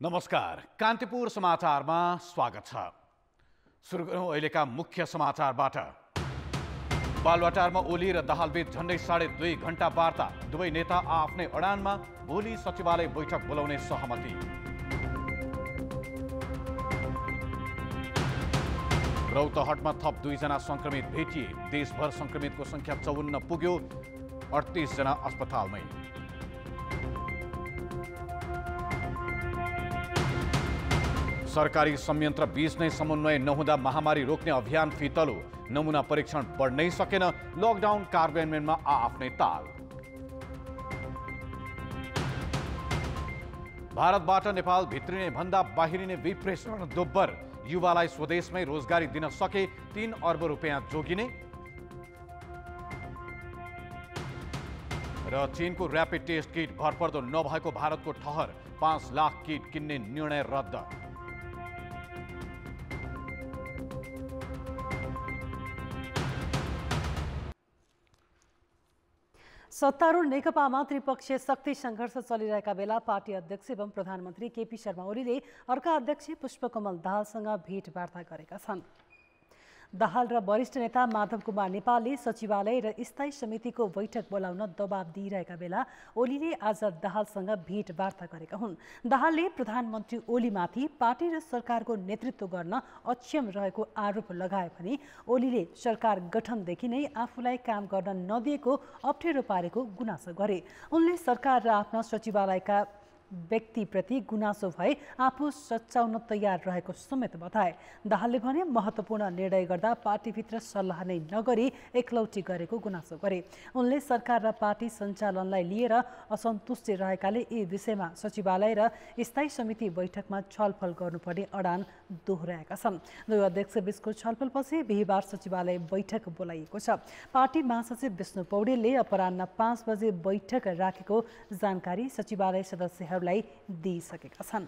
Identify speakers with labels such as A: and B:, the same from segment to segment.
A: नमस्कार, कान्तिपुर समाचारमा स्वागत छ। सुरु गरौँ अहिलेका मुख्य समाचारबाट। बालुवाटारमा ओली र दाहालबीच झण्डै 2.5 घण्टा वार्ता। दुवै नेता आफ्नै अडानमा भोलि सचिवालय बैठक बोलाउने सहमति। रौतहटमा थप 2 जना संक्रमित भेटिए। देशभर संक्रमितको संख्या 54 पुग्यो। 38 जना अस्पतालमै। सरकारी संयन्त्र बीच नै समन्वय नहुँदा महामारी रोक्ने अभियान फितलो। नमुना परीक्षण बढ्नै सकेन। लकडाउन कार्यान्वयनमा आफ्नै ताल। भारतबाट नेपाल भित्रिने भन्दा बाहिरिने विप्रेषण दोब्बर। युवालाई स्वदेशमै रोजगारी दिन सके 3 अर्ब रुपियाँ जोगिने। र चीनको र्यापिड टेस्ट किट भरपर्दो नभएको भारतको ठहर। 5 लाख किट किन्ने निर्णय रद्द।
B: सत्तारूढ नेकपामा त्रिपक्षीय शक्ति सङ्घर्ष चलिरहेका बेला पार्टी अध्यक्ष एवं प्रधानमन्त्री केपी शर्मा ओलीले अर्का अध्यक्ष पुष्पकमल दाहालसँग भेटवार्ता गरेका छन्। दाहाल र वरिष्ठ नेता माधव कुमार नेपालले सचिवालय र स्थायी समितिको बैठक बोलाउन दबाब दिइरहेका बेला ओलीले आज दाहालसँग भेटवार्ता गरेका हुन्। दाहालले प्रधानमन्त्री ओलीमाथि पार्टी र सरकारको नेतृत्व गर्न अक्षम रहेको आरोप लगाए भने ओलीले सरकार गठनदेखि नै आफूलाई काम गर्न नदिएको अप्ठ्यारो पारेको गुनासो गरे। उनले सरकार र आफ्ना सचिवालयका व्यक्तिप्रति गुनासो भए आफू सच्याउन तयार रहेको समेत बताए। दाहालले भने महत्त्वपूर्ण निर्णय गर्दा पार्टीभित्र सल्लाह नै नगरी एकलौटी गरेको गुनासो गरे। उनले सरकार र पार्टी सञ्चालनलाई लिएर असन्तुष्टि रहेकाले यी विषयमा सचिवालय र स्थायी समिति बैठकमा छलफल गर्नुपर्ने अडान दोहोर्याएका छन्। दुई अध्यक्ष बीचको छलफलपछि बिहीबार सचिवालय बैठक बोलाइएको छ। पार्टी महासचिव विष्णु पौडेलले अपराह्न 5 बजे बैठक राखेको जानकारी सचिवालय सदस्यहरू दिइसकेका छन्।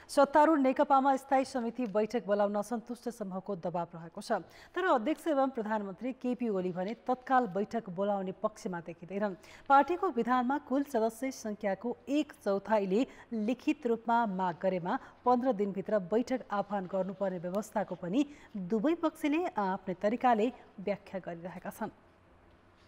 B: सत्तारूढ नेकपामा स्थायी समिति बैठक बोलाउन असन्तुष्ट समूहको दबाव रहेको छ। तर अध्यक्ष एवं प्रधानमन्त्री केपी ओली भने तत्काल बैठक बोलाउने पक्षमा देखिँदैनन्। पार्टीको विधानमा कुल सदस्य संख्याको 1/4ले लिखित रूपमा माग गरेमा 15 दिनभित्र बैठक आह्वान गर्नुपर्ने व्यवस्थाको पनि दुवै पक्षले आफ्नै तरिकाले व्याख्या गरिरहेका छन्।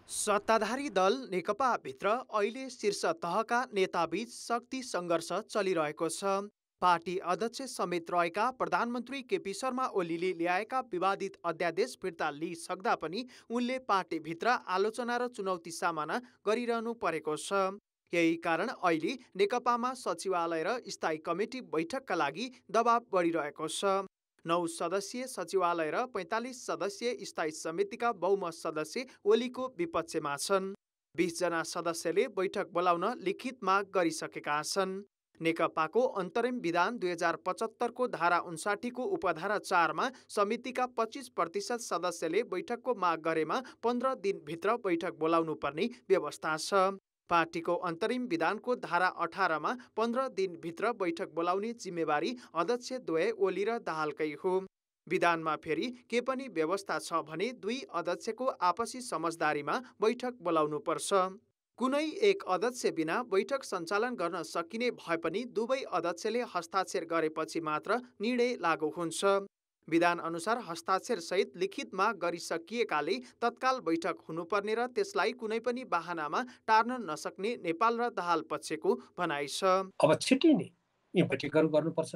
C: सत्ताधारी दल नेकपा भित्र अहिले शीर्ष तहका नेताबीच शक्ति सङ्घर्ष चलिरहेको छ। पार्टी अध्यक्ष समेत रहेका प्रधानमन्त्री केपी शर्मा ओलीले ल्याएका विवादित अध्यादेश फिर्ता लिइसक्दा पनि उनले पार्टीभित्र आलोचना र चुनौती सामना गरिरहनु परेको छ। यही कारण अहिले नेकपामा सचिवालय र स्थायी कमिटी बैठकका लागि दबाव बढिरहेको छ। 9 सदस्यीय सचिवालय र 45 सदस्यीय स्थायी समितिका बहुमत सदस्य ओलीको विपक्षमा छन्। 20 जना सदस्यले बैठक बोलाउन लिखित माग गरिसकेका छन्। नेकपाको अन्तरिम विधान 2075 को धारा 59 को उपधारा 4 मा समितिका 25% सदस्यले बैठकको माग गरेमा 15 दिनभित्र बैठक बोलाउनु पर्ने व्यवस्था छ। पार्टीको अन्तरिम विधानको धारा 18 मा 15 दिनभित्र बैठक बोलाउने जिम्मेवारी अध्यक्ष द्वय ओली र दाहालकै हो। विधानमा फेरि के पनि व्यवस्था छ भने दुई अध्यक्षको आपसी समझदारीमा बैठक बोलाउनु पर्छ। कुनै एक अध्यक्ष बिना बैठक सञ्चालन गर्न सकिने भए पनि दुवै अध्यक्षले हस्ताक्षर गरेपछि मात्र निर्णय लागू हुन्छ। विधान अनुसार हस्ताक्षर सहित लिखित माग गरिसकिएकाले तत्काल बैठक हुनुपर्ने र त्यसलाई कुनै पनि बहानामा टार्न नसक्ने नेपाल र दाहाल पक्षको भनाइ छ।
D: अब छिट्टै नै यो बैठकहरू गर्नुपर्छ।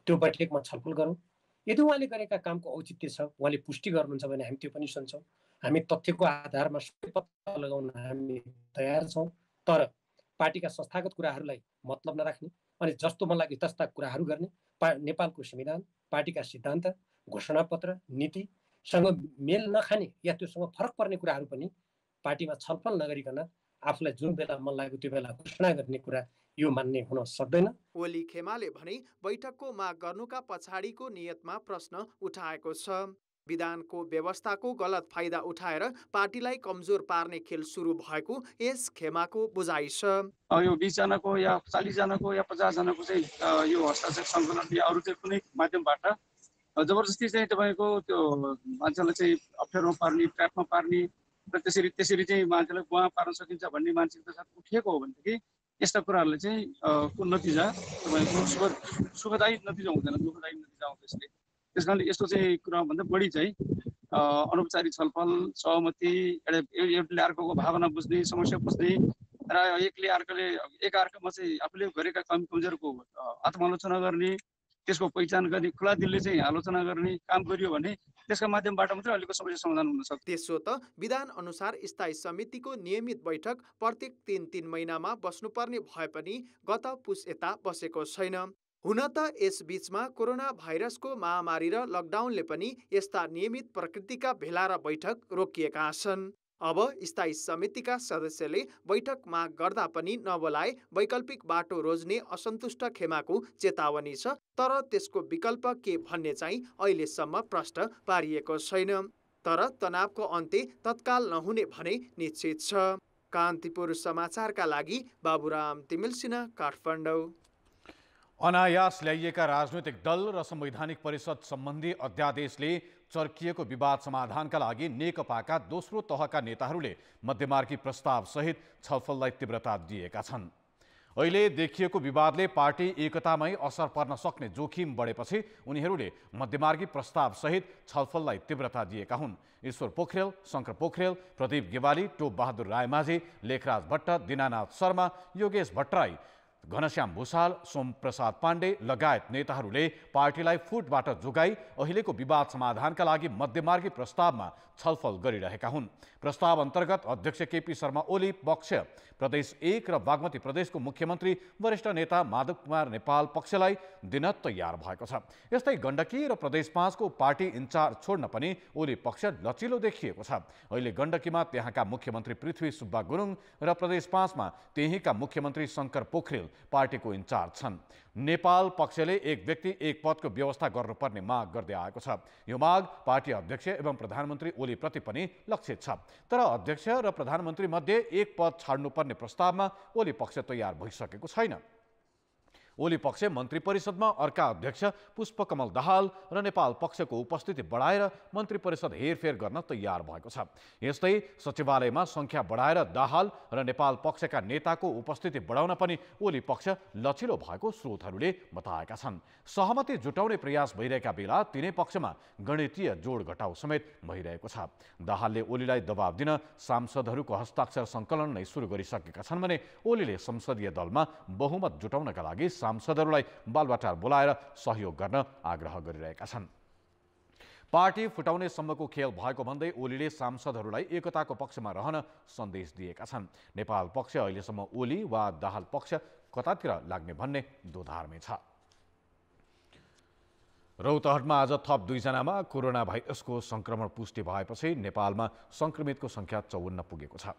D: त्यो बैठकमा छलफल गरौँ। यदि उहाँले गरेका कामको औचित्य छ, उहाँले पुष्टि गर्नुहुन्छ भने हामी त्यो पनि सुन्छौँ। हामी तथ्यको आधारमा सबै पत्ता लगाउन हामी तयार छौँ। तर पार्टीका संस्थागत कुराहरूलाई मतलब नराख्ने अनि जस्तो मन लाग्यो त्यस्ता कुराहरू गर्ने, नेपालको संविधान, पार्टीका सिद्धान्त, घोषणापत्र, नीतिसँग मेल नखाने या त्योसँग फरक पर्ने कुराहरू पनि पार्टीमा छलफल नगरिकन आफूलाई जुन बेला मन लाग्यो त्यो बेला घोषणा गर्ने कुरा यो मान्ने हुन सक्दैन।
C: ओली खेमाले भने बैठकको माग गर्नुका पछाडिको नियतमा प्रश्न उठाएको छ। विधानको व्यवस्थाको गलत फाइदा उठाएर पार्टीलाई कमजोर पार्ने खेल सुरु भएको यस खेमाको बुझाइ छ।
E: यो 20 जनाको या 40 जनाको या 50 जनाको चाहिँ यो हस्ताक्षर सङ्कलन या अरू चाहिँ कुनै माध्यमबाट जबरजस्ती चाहिँ तपाईँको त्यो मान्छेलाई चाहिँ अप्ठ्यारोमा पार्ने, ट्र्यापमा पार्ने र त्यसरी चाहिँ मान्छेलाई गुवा पार्न सकिन्छ भन्ने मानसिकता साथ उठिएको हो भनेदेखि यस्ता कुराहरूले चाहिँ को नतिजा तपाईँको सुखदायी नतिजा हुँदैन, दुःखदायी नतिजा आउँछ यसले। त्यस कारणले यस्तो चाहिँ कुराभन्दा बढी चाहिँ अनौपचारिक छलफल, सहमति, एउटाले अर्कोको भावना बुझ्ने, समस्या बुझ्ने र एकअर्कामा चाहिँ आफूले गरेका कमजोरको आत्मालोचना गर्ने, त्यसको पहिचान गर्ने, खुला दिलले चाहिँ आलोचना गर्ने काम गरियो भने त्यसका माध्यमबाट मात्रै अहिलेको समस्या समाधान हुन सक्छ।
C: त्यसो त विधान अनुसार स्थायी समितिको नियमित बैठक प्रत्येक 3 महिनामा बस्नुपर्ने भए पनि गत पुस यता बसेको छैन। हुन त यसबीचमा कोरोना भाइरसको महामारी र लकडाउनले पनि यस्ता नियमित प्रकृतिका भेला र बैठक रोकिएका छन्। अब स्थायी समितिका सदस्यले बैठक माग गर्दा पनि नबोलाए वैकल्पिक बाटो रोज्ने असन्तुष्ट खेमाको चेतावनी छ, तर त्यसको विकल्प के भन्ने चाहिँ अहिलेसम्म प्रश्न पारिएको छैन। तर तनावको अन्त्य तत्काल नहुने भने निश्चित छ। कान्तिपुर समाचारका लागि बाबुराम तिमिल सिन्हा, काठमाडौँ।
A: अनायास ल्याइएका राजनैतिक दल र संवैधानिक परिषद सम्बन्धी अध्यादेशले चर्किएको विवाद समाधानका लागि नेकपाका दोस्रो तहका नेताहरूले मध्यमार्गी प्रस्ताव सहित छलफललाई तीव्रता दिएका छन्। अहिले देखिएको विवादले पार्टी एकतामै असर पर्न सक्ने जोखिम बढेपछि उनीहरूले मध्यमार्गी प्रस्ताव सहित छलफललाई तीव्रता दिएका हुन्। ईश्वर पोखरेल, शंकर पोखरेल, प्रदीप गेवाली, टोप बहादुर रायमाझी, लेखराज भट्ट, दीनानाथ शर्मा, योगेश भट्टराई, घनश्याम भूषाल, सोमप्रसाद पाण्डे लगायत नेताहरूले पार्टीलाई फुटबाट जोगाई अहिलेको विवाद समाधानका लागि मध्यमार्गी प्रस्तावमा छलफल गरिरहेका हुन्। प्रस्ताव अन्तर्गत अध्यक्ष केपी शर्मा ओली पक्ष, प्रदेश 1 र बागमती प्रदेशको मुख्यमन्त्री वरिष्ठ नेता माधव कुमार नेपाल पक्षलाई दिन तयार भएको छ। यस्तै गण्डकी र प्रदेश 5 को पार्टी इन्चार्ज छोड्न पनि ओली पक्ष लचिलो देखिएको छ। अहिले गण्डकीमा त्यहाँका मुख्यमन्त्री पृथ्वी सुब्बा गुरुङ र प्रदेश 5 मा त्यहीँका मुख्यमन्त्री शंकर पोखरेल पार्टीको इन्चार्ज छन्। नेपाल पक्षले एक व्यक्ति एक पदको व्यवस्था गर्नुपर्ने माग गर्दै आएको छ। यो माग पार्टी अध्यक्ष एवं प्रधानमन्त्री ओली प्रति पनि लक्षित छ। तर अध्यक्ष र प्रधानमन्त्री मध्ये एक पद छाड्नुपर्ने प्रस्तावमा ओली पक्ष तयार भइसकेको छैन। ओली पक्ष मन्त्री परिषदमा अर्का अध्यक्ष पुष्पकमल दाहाल र नेपाल पक्षको उपस्थिति बढाएर मन्त्री परिषद हेरफेर गर्न तयार भएको छ। यस्तै सचिवालयमा संख्या बढाएर दाहाल र नेपाल पक्षका नेताको उपस्थिति बढाउन पनि ओली पक्ष लचिलो भएको स्रोतहरूले बताएका छन्। सहमति जुटाउने प्रयास भइरहेका बेला तिनै पक्षमा गणितीय जोड घटाउ समेत भइरहेको छ। दाहालले ओलीलाई दबाब दिन सांसदहरूको हस्ताक्षर सङ्कलन नै सुरु गरिसकेका छन् भने ओलीले संसदीय दलमा बहुमत जुटाउनका लागि सांसदहरूलाई बालबाटार बोलाएर सहयोग गर्न आग्रह गरिरहेका छन्। पार्टी फुटाउने सम्मको खेल भएको भन्दै ओलीले सांसदहरूलाई एकताको पक्षमा रहन सन्देश दिएका छन्। नेपाल पक्ष अहिलेसम्म ओली वा दाहाल पक्ष कतातिर लाग्ने भन्ने दोधारमा छ। रौतहटमा आज थप 2 जनामा कोरोना भाइरसको संक्रमण पुष्टि भएपछि नेपालमा संक्रमितको संख्या 54 पुगेको छ।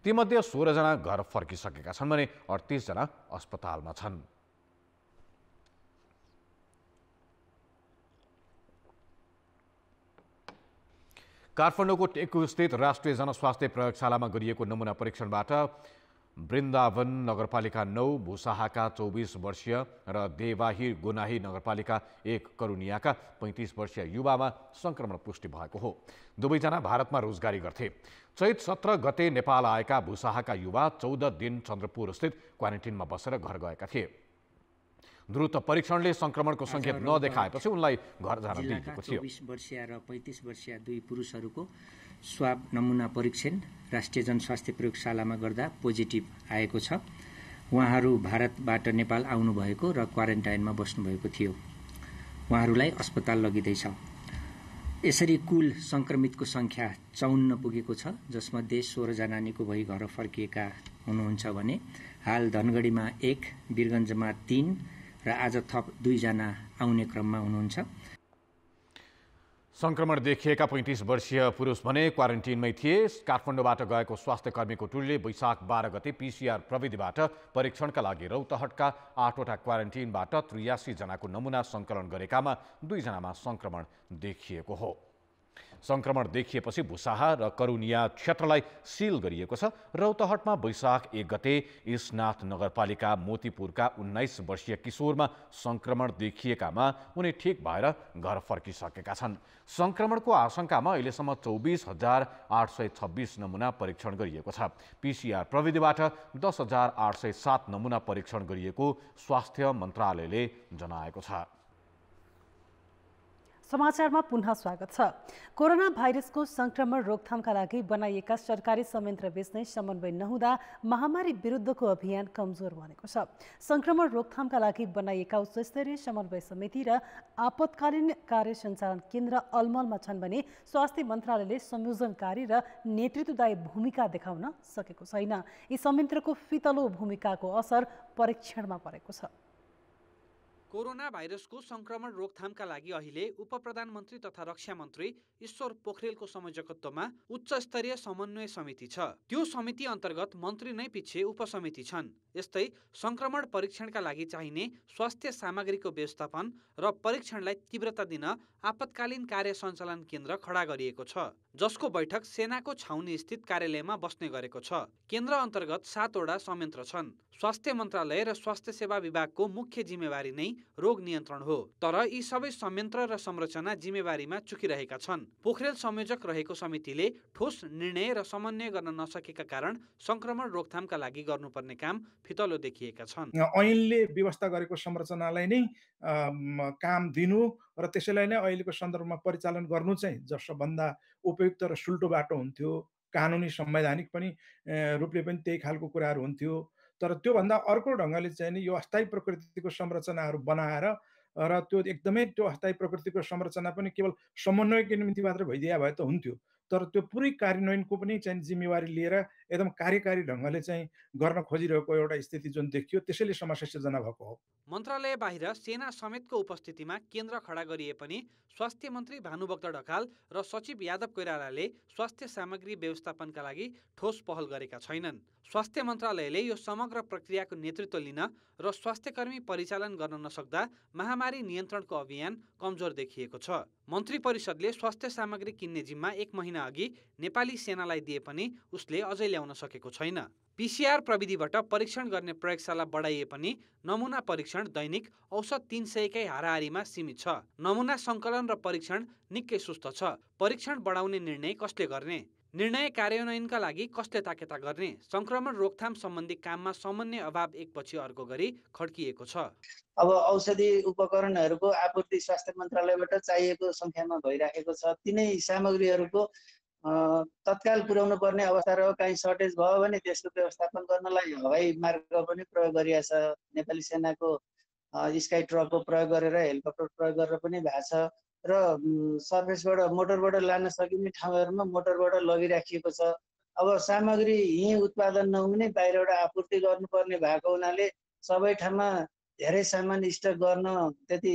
A: तीमध्ये 16 जना घर फर्किसकेका छन् भने 38 जना अस्पतालमा छन्। काठमाडौँको टेकु स्थित राष्ट्रिय जनस्वास्थ्य प्रयोगशालामा गरिएको नमुना परीक्षणबाट वृन्दावन नगरपालिका 9, भुसाहाका 24 वर्षीय र देवाही गुनाही नगरपालिका 1 करुनियाका 35 वर्षीय युवामा संक्रमण पुष्टि भएको हो। दुवैजना भारतमा रोजगारी गर्थे। चैत 17 गते नेपाल आएका भुसाहाका युवा 14 दिन चन्द्रपुर स्थित क्वारेन्टिनमा बसेर घर गएका थिए। द्रुत परीक्षणले संक्रमणको सङ्केत नदेखाएपछि उनलाई घर जान दिएको थियो।
F: 24 वर्षीय र 35 वर्षीय दुई पुरुषहरूको स्वाब नमुना परीक्षण राष्ट्रिय जनस्वास्थ्य प्रयोगशालामा गर्दा पोजिटिभ आएको छ। उहाँहरू भारतबाट नेपाल आउनुभएको र क्वारेन्टाइनमा बस्नुभएको थियो। उहाँहरूलाई अस्पताल लगिँदैछ। यसरी कुल संक्रमितको संख्या 54 पुगेको छ, जसमध्ये 16 जना निको भई घर फर्किएका हुनुहुन्छ भने हाल धनगढीमा 1, वीरगञ्जमा 3 र आज थप 2 जना आउने क्रममा हुनुहुन्छ।
A: संक्रमण देखिएका 35 वर्षीय पुरुष भने क्वारेन्टिनमै थिए। काठमाडौँबाट गएको स्वास्थ्य कर्मीको टोलीले वैशाख 12 गते पीसीआर प्रविधिबाट परीक्षणका लागि रौतहटका 8वटा क्वारेन्टिनबाट 83 जनाको नमुना सङ्कलन गरेकामा 2 जनामा संक्रमण देखिएको हो। संक्रमण देखिएपछि भुसाहा र करुनिया क्षेत्रलाई सिल गरिएको छ। रौतहटमा वैशाख 1 गते इस्नाथ नगरपालिका मोतीपुरका 19 वर्षीय किशोरमा संक्रमण देखिएकामा उनी ठिक भएर घर फर्किसकेका छन्। संक्रमणको आशंकामा अहिलेसम्म 24,826 नमुना परीक्षण गरिएको छ। पीसीआर प्रविधिबाट 10,807 नमुना परीक्षण गरिएको स्वास्थ्य मन्त्रालयले जनाएको छ।
B: समाचारमा पुनः स्वागत छ। कोरोना भाइरसको संक्रमण रोकथामका लागि बनाइएका सरकारी संयन्त्र बेच्ने समन्वय नहुँदा महामारी विरुद्धको अभियान कमजोर बनेको छ। संक्रमण रोकथामका लागि बनाइएका उच्चस्तरीय समन्वय समिति र आपतकालीन कार्य सञ्चालन केन्द्र अलमलमा छन् भने स्वास्थ्य मन्त्रालयले संयोजनकारी र नेतृत्वदायी भूमिका देखाउन सकेको छैन। यी संयन्त्रको फितलो भूमिकाको असर परीक्षणमा परेको छ।
C: कोरोना भाइरसको संक्रमण रोकथामका लागि अहिले उपप्रधानमन्त्री तथा रक्षा मन्त्री ईश्वर पोखरेलको संयोजकत्वमा उच्च स्तरीय समन्वय समिति छ। त्यो समिति अन्तर्गत मन्त्री नै पछि उपसमिति छन्। यस्तै संक्रमण परीक्षणका लागि चाहिने स्वास्थ्य सामग्रीको व्यवस्थापन र परीक्षणलाई तीव्रता दिन आपतकालीन कार्य सञ्चालन केन्द्र खडा गरिएको छ, जसको बैठक सेनाको छाउनी स्थित कार्यालयमा बस्ने गरेको छ। केन्द्र अन्तर्गत 7 वटा संयन्त्र छन्। स्वास्थ्य मन्त्रालय र स्वास्थ्य सेवा विभागको मुख्य जिम्मेवारी नै रोग नियन्त्रण हो, तर यी सबै संयन्त्र र संरचना जिम्मेवारीमा चुकिरहेका छन्। पोखरेल संयोजक रहेको समितिले ठोस निर्णय र समन्वय गर्न नसकेका कारण संक्रमण रोकथामका लागि गर्नुपर्ने काम फितलो देखिएका छन्।
G: ऐनले व्यवस्था गरेको संरचनालाई नै काम दिनु र त्यसैलाई नै अहिलेको सन्दर्भमा परिचालन गर्नु चाहिँ सबभन्दा उपयुक्त र सुल्टो बाटो हुन्थ्यो। कानुनी संवैधानिक पनि रूपले पनि त्यही खालको कुराहरू हुन्थ्यो। तर त्योभन्दा अर्को ढङ्गले चाहिँ नि यो अस्थायी प्रकृतिको संरचनाहरू बनाएर र त्यो एकदमै त्यो अस्थायी प्रकृतिको संरचना पनि केवल समन्वयको निम्ति मात्र भइदिया भए त हुन्थ्यो। तर त्यो पुरै कार्यान्वयनको पनि चाहिँ जिम्मेवारी लिएर एकदम कार्यकारी ढङ्गले चाहिँ गर्न खोजिरहेको एउटा स्थिति जुन देखियो, त्यसैले समस्या सिर्जना भएको हो।
C: मन्त्रालय बाहिर सेना समेतको उपस्थितिमा केन्द्र खडा गरिए पनि स्वास्थ्य मन्त्री भानुभक्त ढकाल र सचिव यादव कोइरालाले स्वास्थ्य सामग्री व्यवस्थापनका लागि ठोस पहल गरेका छैनन्। स्वास्थ्य मन्त्रालयले यो समग्र प्रक्रियाको नेतृत्व लिन र स्वास्थ्यकर्मी परिचालन गर्न नसक्दा महामारी नियन्त्रणको अभियान कमजोर देखिएको छ। मन्त्री परिषदले स्वास्थ्य सामग्री किन्ने जिम्मा 1 महिना अघि नेपाली सेनालाई दिए पनि उसले अझै ल्याउन सकेको छैन। पीसीआर प्रविधिबाट परीक्षण गर्ने प्रयोगशाला बढाइए पनि नमुना परीक्षण दैनिक औसत 300 कै हाराहारीमा सीमित छ। नमुना सङ्कलन र परीक्षण निकै सुस्त छ। परीक्षण बढाउने निर्णय कसले गर्ने? निर्णय कार्यान्वयनका लागि कसले ताकेता गर्ने? संक्रमण रोकथाम सम्बन्धी काममा समन्वय अभाव एकपछि अर्को गरी खड्किएको छ।
H: अब औषधि उपकरणहरूको आपूर्ति स्वास्थ्य मन्त्रालयबाट चाहिएको सङ्ख्यामा भइराखेको छ। तिनै सामग्रीहरूको तत्काल पुर्याउनु पर्ने अवस्था र कहीँ सर्टेज भयो भने त्यसको व्यवस्थापन गर्नलाई हवाई मार्ग पनि प्रयोग गरिएको छ। नेपाली सेनाको स्काई ट्रकको प्रयोग गरेर हेलिकप्टर प्रयोग गरेर पनि भएको छ र सर्भिसबाट मोटरबाट लान सकिने ठाउँहरूमा मोटरबाट लगिराखिएको छ। अब सामग्री यहीँ उत्पादन नहुने बाहिरबाट आपूर्ति गर्नुपर्ने भएको हुनाले सबै ठाउँमा धेरै सामान स्टक गर्न त्यति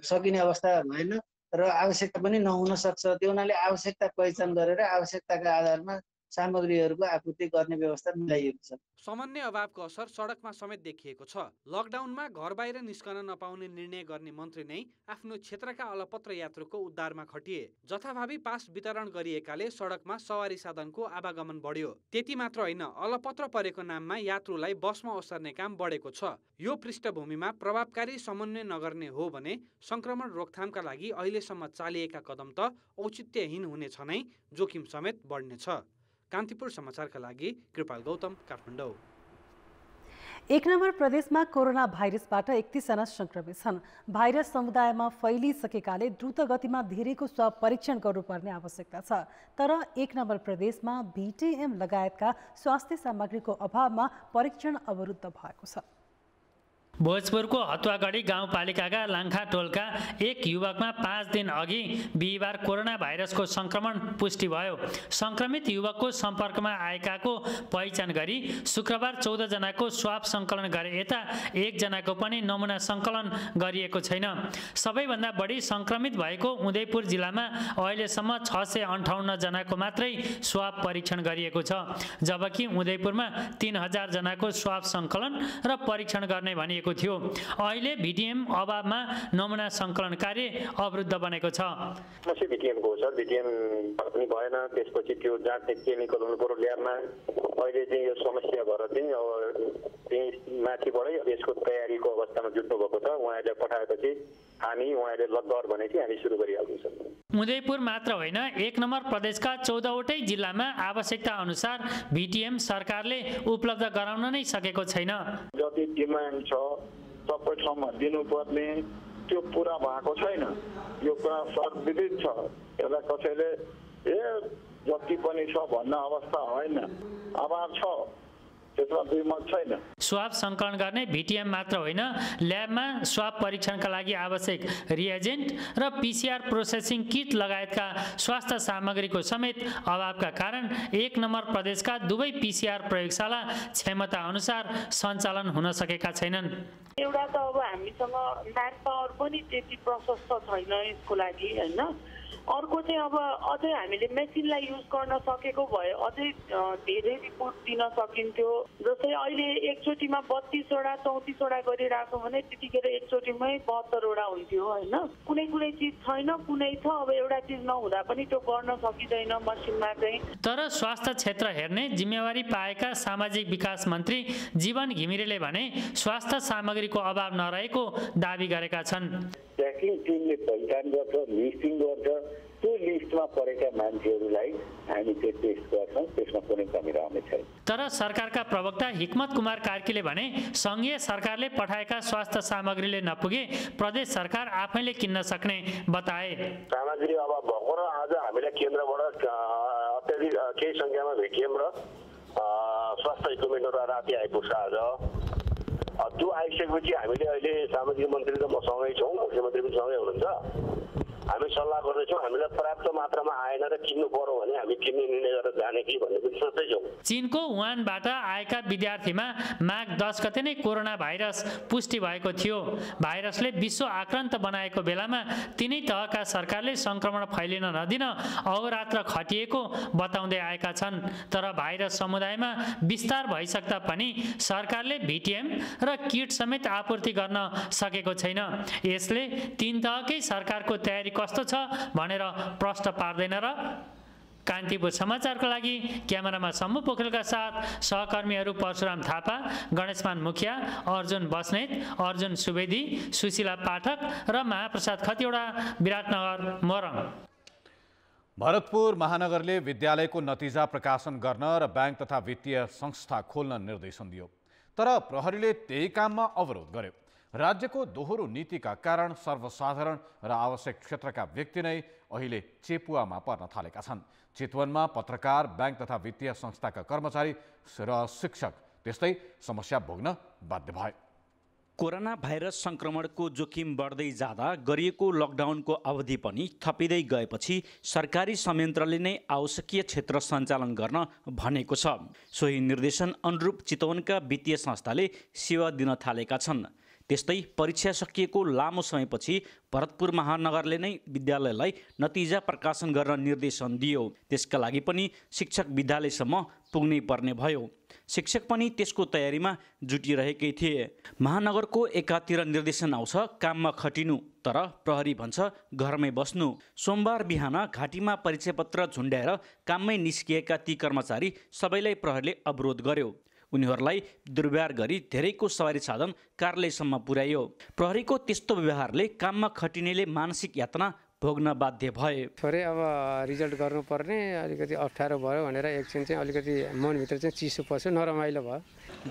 H: सकिने अवस्था भएन र आवश्यकता पनि नहुन सक्छ। त्यो हुनाले आवश्यकता पहिचान गरेर आवश्यकताका आधारमा सामग्रीहरूको आपूर्ति गर्ने व्यवस्था मिलाइएको छ।
C: समन्वय अभावको असर सडकमा समेत देखिएको छ। लकडाउनमा घर बाहिर निस्कन नपाउने निर्णय गर्ने मन्त्री नै आफ्नो क्षेत्रका अलपत्र यात्रुको उद्धारमा खटिए। जथाभावी पास वितरण गरिएकाले सडकमा सवारी साधनको आवागमन बढ्यो। त्यति मात्र होइन, अलपत्र परेको नाममा यात्रुलाई बसमा ओसार्ने काम बढेको छ। यो पृष्ठभूमिमा प्रभावकारी समन्वय नगर्ने हो भने संक्रमण रोकथामका लागि अहिलेसम्म चालिएका कदम त औचित्यहीन हुनेछ नै, जोखिम समेत बढ्नेछ। कान्तिपुर समाचारका लागि कृपाल गौतम, काठमाडौँ।
B: 1 नम्बर प्रदेशमा कोरोना भाइरसबाट 31 जना संक्रमित छन्। भाइरस समुदायमा फैलिसकेकाले द्रुत गतिमा धेरैको स्वाब परीक्षण गर्नुपर्ने आवश्यकता छ। तर 1 नम्बर प्रदेशमा भिटिएम लगायतका स्वास्थ्य सामग्रीको अभावमा परीक्षण अवरुद्ध भएको छ।
I: भोजपुरको हतुवागढी गाउँपालिकाका लाङ्खा टोलका एक युवकमा 5 दिन अघि बिहिबार कोरोना भाइरसको संक्रमण पुष्टि भयो। संक्रमित युवकको सम्पर्कमा आएकाको पहिचान गरी शुक्रबार 14 जनाको स्वाब सङ्कलन गरे। यता 1 जनाको पनि नमुना सङ्कलन गरिएको छैन। सबैभन्दा बढी संक्रमित भएको उदयपुर जिल्लामा अहिलेसम्म 658 जनाको मात्रै स्वाब परीक्षण गरिएको छ, जबकि उदयपुरमा 3000 जनाको स्वाब सङ्कलन र परीक्षण गर्ने भनिएको गरिएको थियो। अहिले भिटिएम अभावमा नमुना सङ्कलन कार्य अवरुद्ध बनेको छ।
J: समस्या भिटिएमको हो सर, भिटिएम पनि भएन, त्यसपछि त्यो जाँच्ने केमिकल हुनु पर्यो ल्याबमा। अहिले चाहिँ यो समस्या भएर चाहिँ अब त्यही माथिबाटै यसको तयारीको अवस्थामा जुट्नु भएको छ। उहाँहरूले पठाएपछि हामी उहाँहरूले लग्गर भनेपछि हामी सुरु गरिहाल्छौँ।
I: उदयपुर मात्र होइन, 1 नम्बर प्रदेशका 14वटै जिल्लामा आवश्यकता अनुसार भिटिएम सरकारले उपलब्ध गराउन नै सकेको छैन।
J: जति डिमान्ड छ सबै ठाउँमा दिनुपर्ने त्यो पुरा भएको छैन। यो कुरा सर्वविदित छ। यसलाई कसैले जति पनि छ भन्न अवस्था होइन, अभाव छ, त्यसमा दुई मत छैन।
I: स्वाब सङ्कलन गर्ने भिटिएम मात्र होइन, ल्याबमा स्वाब परीक्षणका लागि आवश्यक रिएजेन्ट र पिसिआर प्रोसेसिङ किट लगायतका स्वास्थ्य सामग्रीको समेत अभावका कारण 1 नम्बर प्रदेशका दुवै पिसिआर प्रयोगशाला क्षमता अनुसार सञ्चालन हुन सकेका छैनन्।
K: एउटा त अब हामीसँग म्यान पावर पनि त्यति प्रशस्त छैन यसको लागि होइन। अर्को चाहिँ अब अझै हामीले मेसिनलाई युज गर्न सकेको भए अझै धेरै रिपोर्ट दिन सकिन्थ्यो। जस्तै अहिले एकचोटिमा 32वटा 34वटा गरिरहेको भने त्यतिखेर एकचोटिमै 72वटा हुन्थ्यो होइन। कुनै कुनै चिज छैन, कुनै छ, अब एउटा चिज नहुँदा पनि त्यो गर्न सकिँदैन मसिनमा चाहिँ।
I: तर स्वास्थ्य क्षेत्र हेर्ने जिम्मेवारी पाएका सामाजिक विकास मन्त्री जीवन घिमिरेले भने स्वास्थ्य सामग्रीको अभाव नरहेको दाबी गरेका छन्।
J: ट्र्याकिङ टिमले पहिचान गर्छ, लिस्टिङ गर्छ, त्यो लिस्टमा परेका मान्छेहरूलाई हामी त्यो टेस्ट गर्छौँ, त्यसमा कुनै कमी रहने छैन।
I: तर सरकारका प्रवक्ता हिक्मत कुमार कार्कीले भने सङ्घीय सरकारले पठाएका स्वास्थ्य सामग्रीले नपुगे प्रदेश सरकार आफैले किन्न सक्ने बताए।
J: सामग्री अभाव भएको र आज हामीलाई केन्द्रबाट अत्याधिक केही सङ्ख्यामा भिटिएम र स्वास्थ्य इक्विपमेन्टहरू राति आइपुग्छ। आज त्यो आइसकेपछि हामीले अहिले सामाजिक मन्त्री त मसँगै छौँ, मुख्यमन्त्री पनि सँगै हुनुहुन्छ। हामी सल्लाह गर्दैछौँ, हामीलाई पर्याप्त मात्रामा आएन र किन्नु पर्यो भने हामी किन्ने निर्णय गरेर जाने कि भन्ने पनि सोच्दैछौँ।
I: चीनको वुहानबाट आएका विद्यार्थीमा माघ 10 गते नै कोरोना भाइरस पुष्टि भएको थियो। भाइरसले विश्व आक्रान्त बनाएको बेलामा तिनै तहका सरकारले सङ्क्रमण फैलिन नदिन अहोरात्र खटिएको बताउँदै आएका छन्। तर भाइरस समुदायमा विस्तार भइसक्दा पनि सरकारले भिटिएम र किट समेत आपूर्ति गर्न सकेको छैन। यसले 3 तहकै सरकारको तयारी कस्तो छ भनेर प्रश्न पार्दैन र? कान्तिपुर समाचारको लागि क्यामेरामा सम्मु पोखरेलका साथ सहकर्मीहरू परशुराम थापा, गणेशमान मुखिया, अर्जुन बस्नेत, अर्जुन सुवेदी, सुशीला पाठक र महाप्रसाद खतिवडा, विराटनगर, मोरङ।
A: भरतपुर महानगरले विद्यालयको नतिजा प्रकाशन गर्न र ब्याङ्क तथा वित्तीय संस्था खोल्न निर्देशन दियो, तर प्रहरीले त्यही काममा अवरोध गर्यो। राज्यको दोहोरो नीतिका कारण सर्वसाधारण र आवश्यक क्षेत्रका व्यक्ति नै अहिले चेपुवामा पर्न थालेका छन्। चितवनमा पत्रकार, ब्याङ्क तथा वित्तीय संस्थाका कर्मचारी र शिक्षक त्यस्तै समस्या भोग्न बाध्य भए।
L: कोरोना भाइरस सङ्क्रमणको जोखिम बढ्दै जाँदा गरिएको लकडाउनको अवधि पनि थपिँदै गएपछि सरकारी संयन्त्रले नै आवश्यकीय क्षेत्र सञ्चालन गर्न भनेको छ। सोही निर्देशन अनुरूप चितवनका वित्तीय संस्थाले सेवा दिन थालेका छन्। त्यस्तै परीक्षा सकिएको लामो समयपछि भरतपुर महानगरले नै विद्यालयलाई नतिजा प्रकाशन गर्न निर्देशन दियो। त्यसका लागि पनि शिक्षक विद्यालयसम्म पुग्नै पर्ने भयो। शिक्षक पनि त्यसको तयारीमा जुटिरहेकै थिए। महानगरको एकातिर निर्देशन आउँछ काममा खटिनु, तर प्रहरी भन्छ घरमै बस्नु। सोमबार बिहान घाँटीमा परिचयपत्र झुन्ड्याएर काममै निस्किएका ती कर्मचारी सबैलाई प्रहरीले अवरोध गर्यो। उनीहरूलाई दुर्व्यवहार गरी धेरैको सवारी साधन कार्यालयसम्म पुर्यायो। प्रहरीको त्यस्तो व्यवहारले काममा खटिनेले मानसिक यातना भोग्न बाध्य भए।
M: थोरै अब रिजल्ट गर्नुपर्ने अलिकति अप्ठ्यारो भयो भनेर एकछिन चाहिँ अलिकति मनभित्र चाहिँ चिसो पर्छ, नरमाइलो भयो।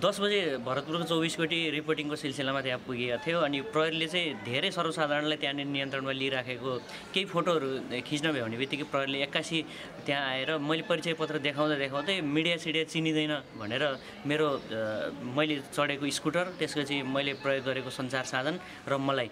N: 10 बजे भरतपुरको 24 कोटी रिपोर्टिङको सिलसिलामा त्यहाँ पुगेको थियो अनि प्रहरीले चाहिँ धेरै सर्वसाधारणलाई त्यहाँनिर नियन्त्रणमा लिइराखेको केही फोटोहरू खिच्न भ्यो भने बित्तिकै प्रहरीले 81 त्यहाँ आएर मैले परिचय पत्र देखाउँदै मिडिया चिनिँदैन भनेर मैले चढेको स्कुटर, त्यसपछि मैले प्रयोग गरेको सञ्चार साधन र मलाई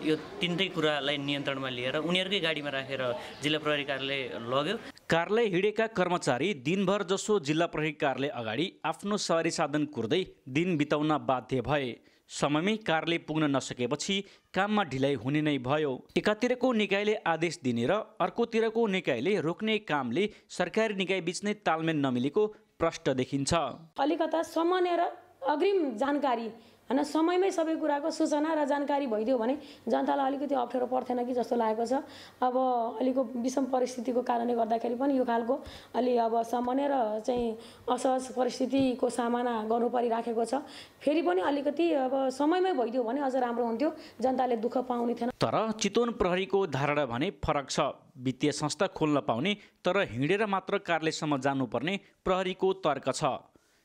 N: यो तिनटै कुरालाई नियन्त्रणमा लिएर उनीहरूकै गाडीमा राखेर जिल्ला प्रहरी कार्यालय लग्यो।
L: कार्यालय हिँडेका कर्मचारी दिनभर जसो जिल्ला प्रहरी कार्यालय अगाडि आफ्नो सवारी साधन कुर्दै दिन बिताउन बाध्य भए। समयमै कार्यालय पुग्न नसकेपछि काममा ढिलाइ हुने नै भयो। एकातिरको निकायले आदेश दिने र अर्कोतिरको निकायले रोक्ने कामले सरकारी निकाय बीच नै तालमेल नमिलेको प्रष्ट देखिन्छ।
O: अलिकता सामान्य र अग्रिम जानकारी होइन समयमै सबै कुराको सूचना र जानकारी भइदियो भने जनतालाई अलिकति अप्ठ्यारो पर्थेन कि जस्तो लागेको छ। अब अलिको विषम परिस्थितिको कारणले गर्दाखेरि पनि यो खालको अलि अब सामान्य र चाहिँ असहज परिस्थितिको सामना गर्नु परिराखेको छ। फेरि पनि अलिकति अब समयमै भइदियो भने अझ राम्रो हुन्थ्यो, जनताले दुःख पाउने थिएन।
L: तर चितवन प्रहरीको धारणा भने फरक छ। वित्तीय संस्था खोल्न पाउने तर हिँडेर मात्र कार्यालयसम्म जानुपर्ने प्रहरीको तर्क छ।